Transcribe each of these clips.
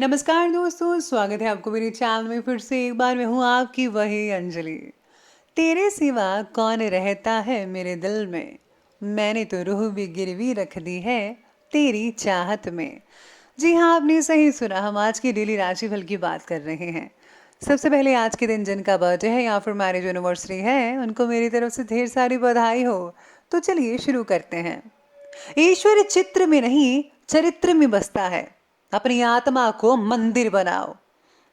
नमस्कार दोस्तों, स्वागत है आपको मेरे चैनल में। फिर से एक बार मैं हूँ आपकी वही अंजलि। तेरे सिवा कौन रहता है मेरे दिल में, मैंने तो रूह भी गिरवी रख दी है तेरी चाहत में। जी हाँ, आपने सही सुना, हम आज की डेली राशिफल की बात कर रहे हैं। सबसे पहले आज के दिन जिनका बर्थडे है या फिर मैरिज एनिवर्सरी है, उनको मेरी तरफ से ढेर सारी बधाई हो। तो चलिए शुरू करते हैं। ईश्वर चित्र में नहीं, चरित्र में बसता है। अपनी आत्मा को मंदिर बनाओ।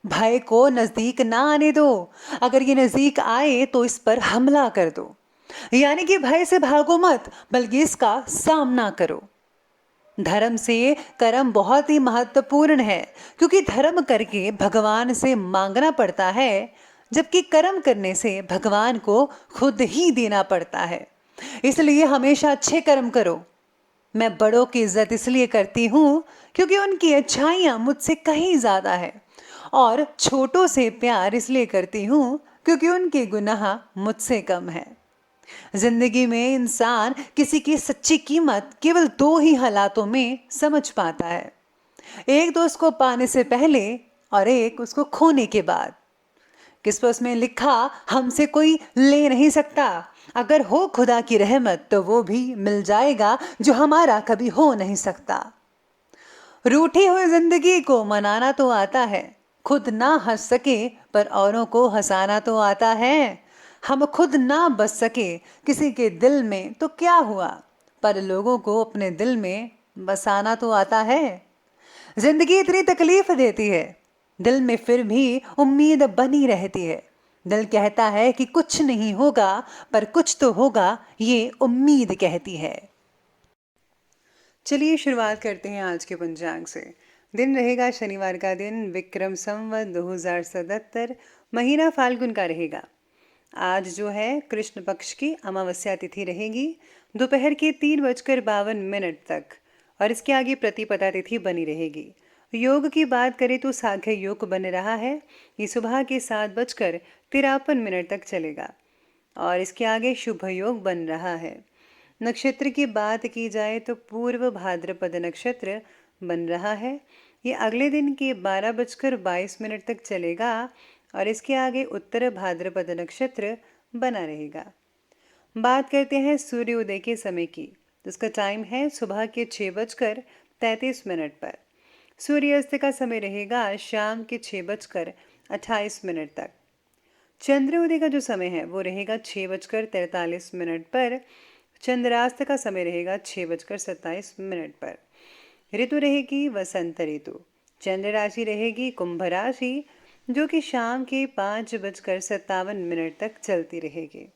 भय को नजदीक ना आने दो। अगर ये नजदीक आए तो इस पर हमला कर दो। यानी कि भय से भागो मत, बल्कि इसका सामना करो। धर्म से कर्म बहुत ही महत्वपूर्ण है, क्योंकि धर्म करके भगवान से मांगना पड़ता है, जबकि कर्म करने से भगवान को खुद ही देना पड़ता है। इसलिए हमेशा अच्छे कर्म करो। मैं बड़ों की इज्जत इसलिए करती हूँ क्योंकि उनकी अच्छाइयाँ मुझसे कहीं ज्यादा है, और छोटों से प्यार इसलिए करती हूँ क्योंकि उनके गुनाह मुझसे कम है। जिंदगी में इंसान किसी की सच्ची कीमत केवल दो ही हालातों में समझ पाता है। एक तो उसको पाने से पहले, और एक उसको खोने के बाद। किस्मत में लिखा हमसे कोई ले नहीं सकता। अगर हो खुदा की रहमत तो वो भी मिल जाएगा जो हमारा कभी हो नहीं सकता। रूठी हुई जिंदगी को मनाना तो आता है, खुद ना हंस सके पर औरों को हंसाना तो आता है। हम खुद ना बस सके किसी के दिल में तो क्या हुआ, पर लोगों को अपने दिल में बसाना तो आता है। जिंदगी इतनी तकलीफ देती है, दिल में फिर भी उम्मीद बनी रहती है। दिल कहता है कि कुछ नहीं होगा, पर कुछ तो होगा, ये उम्मीद कहती है। चलिए शुरुआत करते हैं आज के पंचांग से। दिन रहेगा शनिवार का दिन, विक्रम संवत 2077, महीना फाल्गुन का रहेगा। आज जो है कृष्ण पक्ष की अमावस्या तिथि रहेगी, दोपहर के 3:52 तक, और इसके आगे प्रतिपदा तिथि बनी रहेगी। योग की बात करें तो साघ्य योग बन रहा है, ये सुबह के 7:53 तक चलेगा, और इसके आगे शुभ योग बन रहा है। नक्षत्र की बात की जाए तो पूर्व भाद्रपद नक्षत्र बन रहा है, ये अगले दिन के 12:22 तक चलेगा, और इसके आगे उत्तर भाद्रपद नक्षत्र बना रहेगा। बात करते हैं सूर्योदय के समय की, तो इसका टाइम है सुबह के 6:33 पर। सूर्यास्त का समय रहेगा शाम के 6:28 तक। चंद्रोदय का जो समय है वो रहेगा 6:43 पर। चंद्रास्त का समय रहेगा 6:27 पर। ऋतु रहेगी वसंत ऋतु। चंद्र राशि रहेगी कुंभ राशि, जो कि शाम के 5:57 तक चलती रहेगी।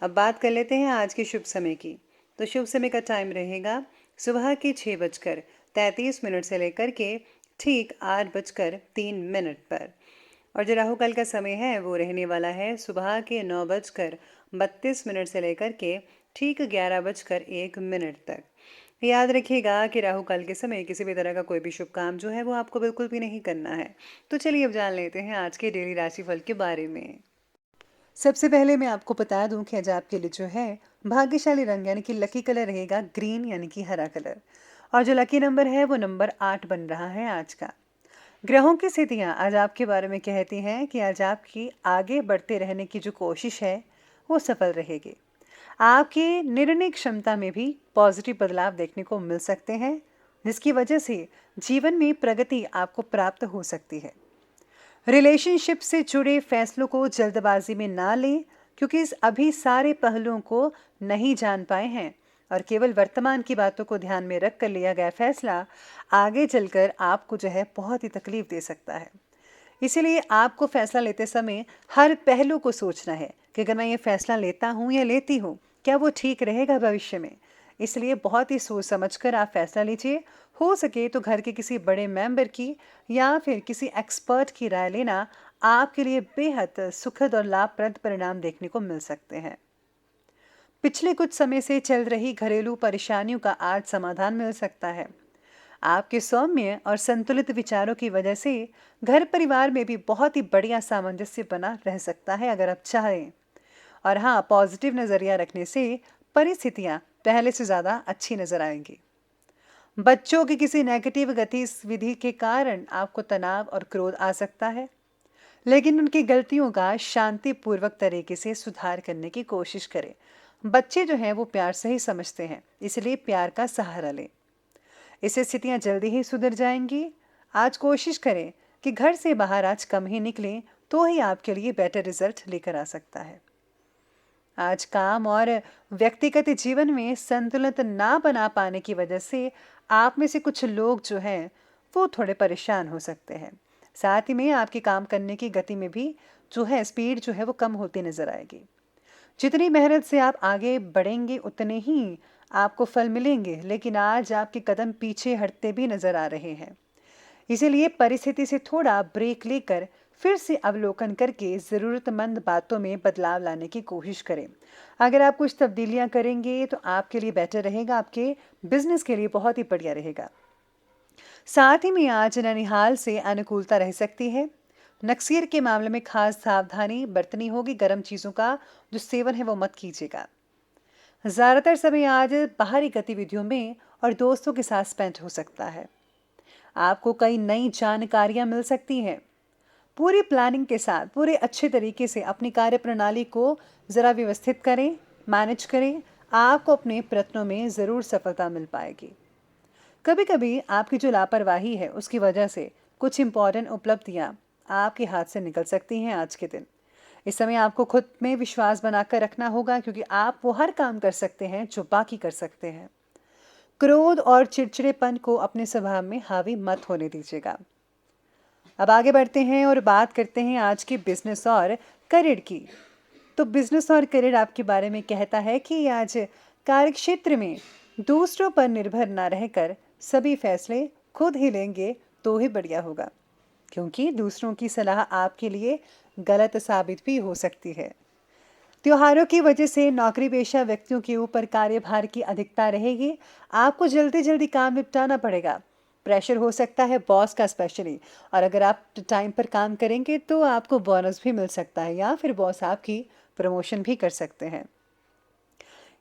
अब बात कर लेते हैं आज के शुभ समय की, तो शुभ समय का टाइम रहेगा सुबह के 6:33 से लेकर के ठीक 8:03 पर। और जो राहु काल का समय है वो रहने वाला है सुबह के 9:32 से लेकर के ठीक 11:01 तक। याद रखिएगा कि राहु काल के समय किसी भी तरह का कोई भी शुभ काम जो है वो आपको बिल्कुल भी नहीं करना है। तो चलिए अब जान लेते हैं आज के डेली राशिफल के बारे में। सबसे पहले मैं आपको बता दूं कि आज आपके लिए जो है भाग्यशाली रंग यानी कि लकी कलर रहेगा ग्रीन यानी कि हरा कलर, और जो लकी नंबर है वो नंबर 8 बन रहा है आज का। ग्रहों की स्थितियां आज आपके बारे में कहती हैं कि आज आपकी आगे बढ़ते रहने की जो कोशिश है वो सफल रहेगी। आपकी निर्णय क्षमता में भी पॉजिटिव बदलाव देखने को मिल सकते हैं, जिसकी वजह से जीवन में प्रगति आपको प्राप्त हो सकती है। रिलेशनशिप से जुड़े फैसलों को जल्दबाजी में ना लें, क्योंकि इस अभी सारे पहलुओं को नहीं जान पाए हैं, और केवल वर्तमान की बातों को ध्यान में रख कर लिया गया फैसला आगे चलकर आपको जो है बहुत ही तकलीफ दे सकता है। इसीलिए आपको फैसला लेते समय हर पहलू को सोचना है कि अगर मैं ये फैसला लेता हूँ या लेती हूँ, क्या वो ठीक रहेगा भविष्य में। इसलिए बहुत ही सोच समझकर आप फैसला लीजिए। हो सके तो घर के किसी बड़े मेंबर की या फिर किसी एक्सपर्ट की राय लेना आपके लिए बेहद सुखद और लाभप्रद परिणाम देखने को मिल सकते हैं। पिछले कुछ समय से चल रही घरेलू परेशानियों का आज समाधान मिल सकता है। आपके सौम्य और संतुलित विचारों की वजह से घर परिवार में भी बहुत ही बढ़िया सामंजस्य बना रह सकता है अगर आप चाहें। और हाँ, पॉजिटिव नजरिया रखने से परिस्थितियां पहले से ज्यादा अच्छी नजर आएंगी। बच्चों की किसी नेगेटिव गतिविधि के कारण आपको तनाव और क्रोध आ सकता है, लेकिन उनकी गलतियों का शांतिपूर्वक तरीके से सुधार करने की कोशिश करें। बच्चे जो हैं वो प्यार से ही समझते हैं, इसलिए प्यार का सहारा लें। इससे स्थितियां जल्दी ही सुधर जाएंगी। आज कोशिश करें कि घर से बाहर आज कम ही निकलें, तो ही आपके लिए बेटर रिजल्ट लेकर आ सकता है। आज काम और व्यक्तिगत जीवन में संतुलन ना बना पाने की वजह से आप में से कुछ लोग जो हैं वो थोड़े परेशान हो सकते हैं। साथ ही में आपके काम करने की गति में भी जो है स्पीड जो है वो कम होती नजर आएगी। जितनी मेहनत से आप आगे बढ़ेंगे उतने ही आपको फल मिलेंगे, लेकिन आज आपके कदम पीछे हटते भी नजर आ रहे हैं। इसीलिए परिस्थिति से थोड़ा ब्रेक लेकर फिर से अवलोकन करके ज़रूरतमंद बातों में बदलाव लाने की कोशिश करें। अगर आप कुछ तब्दीलियां करेंगे तो आपके लिए बेटर रहेगा, आपके बिजनेस के लिए बहुत ही बढ़िया रहेगा। साथ ही में आज ननिहाल से अनुकूलता रह सकती है। नक्सीर के मामले में खास सावधानी बरतनी होगी। गर्म चीज़ों का जो सेवन है वो मत कीजिएगा। ज़्यादातर समय आज बाहरी गतिविधियों में और दोस्तों के साथ स्पेंड हो सकता है। आपको कई नई जानकारियां मिल सकती हैं। पूरी प्लानिंग के साथ पूरे अच्छे तरीके से अपनी कार्य प्रणाली को ज़रा व्यवस्थित करें, मैनेज करें। आपको अपने प्रयत्नों में ज़रूर सफलता मिल पाएगी। कभी कभी आपकी जो लापरवाही है उसकी वजह से कुछ इंपॉर्टेंट उपलब्धियां आपके हाथ से निकल सकती हैं आज के दिन। इस समय आपको खुद में विश्वास बनाकर रखना होगा, क्योंकि आप वो हर काम कर सकते हैं जो बाकी कर सकते हैं। क्रोध और चिड़चिड़ेपन को अपने स्वभाव में हावी मत होने दीजिएगा। अब आगे बढ़ते हैं और बात करते हैं आज के बिजनेस और करियर की। तो बिजनेस और करियर आपके बारे में कहता है कि आज कार्यक्षेत्र में दूसरों पर निर्भर ना रहकर सभी फैसले खुद ही लेंगे तो ही बढ़िया होगा, क्योंकि दूसरों की सलाह आपके लिए गलत साबित भी हो सकती है। त्योहारों की वजह से नौकरी पेशा व्यक्तियों के ऊपर कार्यभार की अधिकता रहेगी। आपको जल्दी जल्दी काम निपटाना पड़ेगा। प्रेशर हो सकता है बॉस का स्पेशली, और अगर आप टाइम पर काम करेंगे तो आपको बोनस भी मिल सकता है या फिर बॉस आपकी प्रमोशन भी कर सकते हैं।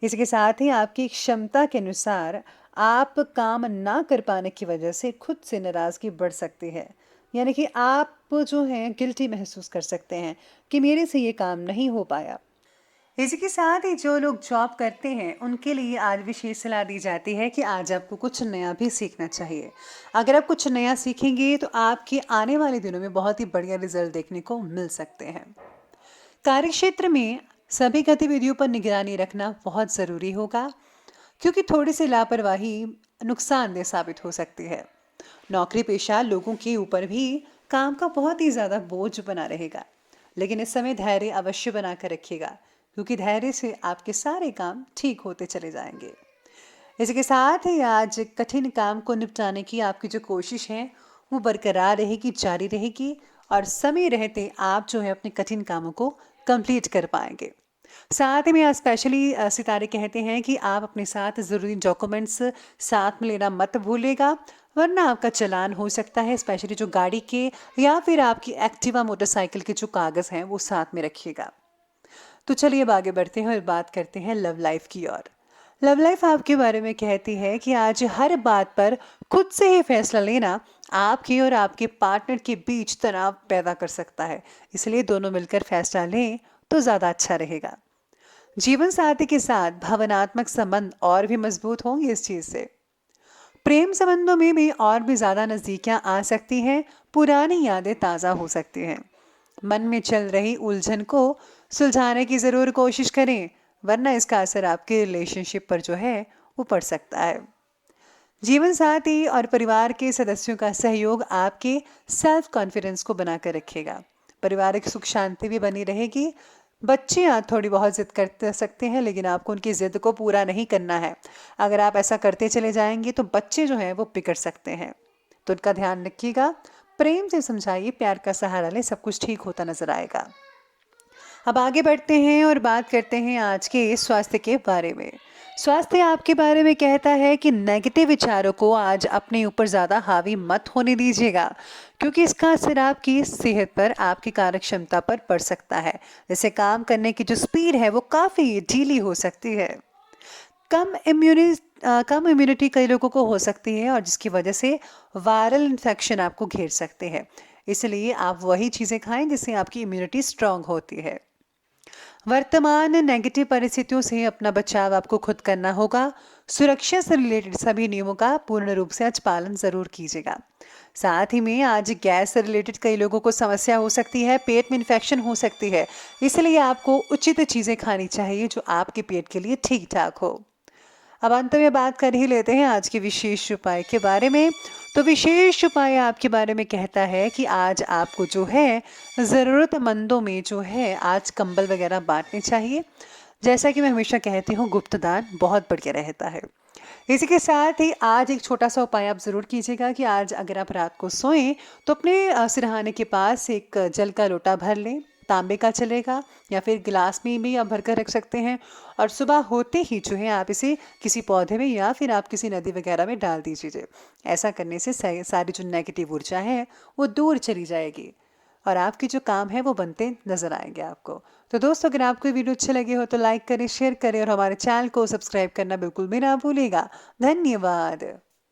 इसके साथ ही आपकी क्षमता के अनुसार आप काम ना कर पाने की वजह से खुद से नाराज़गी बढ़ सकती है। यानी कि आप जो हैं गिल्टी महसूस कर सकते हैं कि मेरे से ये काम नहीं हो पाया। इसी के साथ ही जो लोग जॉब करते हैं उनके लिए आज विशेष सलाह दी जाती है कि आज आपको कुछ नया भी सीखना चाहिए। अगर आप कुछ नया सीखेंगे तो आपके आने वाले दिनों में बहुत ही बढ़िया रिजल्ट देखने को मिल सकते हैं। कार्यक्षेत्र में सभी गतिविधियों पर निगरानी रखना बहुत ज़रूरी होगा, क्योंकि थोड़ी सी लापरवाही नुकसानदेह साबित हो सकती है। नौकरी पेशा लोगों के ऊपर भी काम का बहुत ही ज़्यादा बोझ बना रहेगा, लेकिन इस समय धैर्य अवश्य बनाकर रखिएगा, क्योंकि धैर्य से आपके सारे काम ठीक होते चले जाएंगे। इसके साथ ही आज कठिन काम को निपटाने की आपकी जो कोशिश है वो बरकरार रहेगी, जारी रहेगी, और समय रहते आप जो है अपने कठिन कामों को कंप्लीट कर पाएंगे। साथ में आज स्पेशली सितारे कहते हैं कि आप अपने साथ ज़रूरी डॉक्यूमेंट्स साथ में लेना मत भूलिएगा, वरना आपका चालान हो सकता है। स्पेशली जो गाड़ी के या फिर आपकी एक्टिवा मोटरसाइकिल के जो कागज़ हैं वो साथ में रखिएगा। तो चलिए अब आगे बढ़ते हैं और बात करते हैं लव लाइफ की ओर। लव लाइफ आपके बारे में कहती है कि आज हर बात पर खुद से ही फैसला लेना आपके और आपके पार्टनर के बीच तनाव पैदा कर सकता है, इसलिए दोनों मिलकर फैसला लें तो ज़्यादा अच्छा रहेगा। जीवन साथी के साथ भावनात्मक संबंध और भी मजबूत होंगे इस चीज़ से। प्रेम संबंधों में भी और भी ज़्यादा नज़दीकियाँ आ सकती हैं, पुरानी यादें ताज़ा हो सकती हैं। मन में चल रही उलझन को सुलझाने की ज़रूर कोशिश करें, वरना इसका असर आपके रिलेशनशिप पर जो है वो पड़ सकता है। जीवन साथी और परिवार के सदस्यों का सहयोग आपके सेल्फ कॉन्फिडेंस को बनाकर रखेगा। पारिवारिक सुख शांति भी बनी रहेगी। बच्चे आज थोड़ी बहुत जिद कर सकते हैं, लेकिन आपको उनकी जिद को पूरा नहीं करना है। अगर आप ऐसा करते चले जाएंगे तो बच्चे जो हैं वो बिगड़ सकते हैं, तो उनका ध्यान रखिएगा। प्रेम से समझाइए, प्यार का सहारा ले, सब कुछ ठीक होता नजर आएगा। अब आगे बढ़ते हैं और बात करते हैं आज के स्वास्थ्य के बारे में। स्वास्थ्य आपके बारे में कहता है कि नेगेटिव विचारों को आज अपने ऊपर ज़्यादा हावी मत होने दीजिएगा, क्योंकि इसका असर आपकी सेहत पर, आपकी कार्य क्षमता पर पड़ सकता है। जैसे काम करने की जो स्पीड है वो काफ़ी ढीली हो सकती है। कम इम्यूनिटी कई लोगों को हो सकती है और जिसकी वजह से वायरल इन्फेक्शन आपको घेर सकते हैं। इसलिए आप वही चीज़ें खाएं जिससे आपकी इम्यूनिटी स्ट्रांग होती है। वर्तमान नेगेटिव परिस्थितियों से अपना बचाव आपको खुद करना होगा। सुरक्षा से रिलेटेड सभी नियमों का पूर्ण रूप से आज पालन जरूर कीजिएगा। साथ ही में आज गैस से रिलेटेड कई लोगों को समस्या हो सकती है, पेट में इन्फेक्शन हो सकती है। इसलिए आपको उचित चीज़ें खानी चाहिए जो आपके पेट के लिए ठीक ठाक हो। अब अंत में बात कर ही लेते हैं आज के विशेष उपाय के बारे में। तो विशेष उपाय आपके बारे में कहता है कि आज आपको जो है ज़रूरतमंदों में जो है आज कंबल वगैरह बांटने चाहिए। जैसा कि मैं हमेशा कहती हूँ, गुप्त दान बहुत बढ़िया रहता है। इसी के साथ ही आज एक छोटा सा उपाय आप ज़रूर कीजिएगा कि आज अगर आप रात को सोएं तो अपने सिरहाने के पास एक जल का लोटा भर लें। तांबे का चलेगा या फिर गिलास में भी आप भर कर रख सकते हैं। और सुबह होते ही जो है आप इसे किसी पौधे में या फिर आप किसी नदी वगैरह में डाल दीजिए। ऐसा करने से सारी जो नेगेटिव ऊर्जा है वो दूर चली जाएगी और आपके जो काम है वो बनते नजर आएंगे आपको। तो दोस्तों, अगर आपको वीडियो अच्छे लगे हो तो लाइक करें, शेयर करें और हमारे चैनल को सब्सक्राइब करना बिल्कुल भी ना भूलिएगा। धन्यवाद।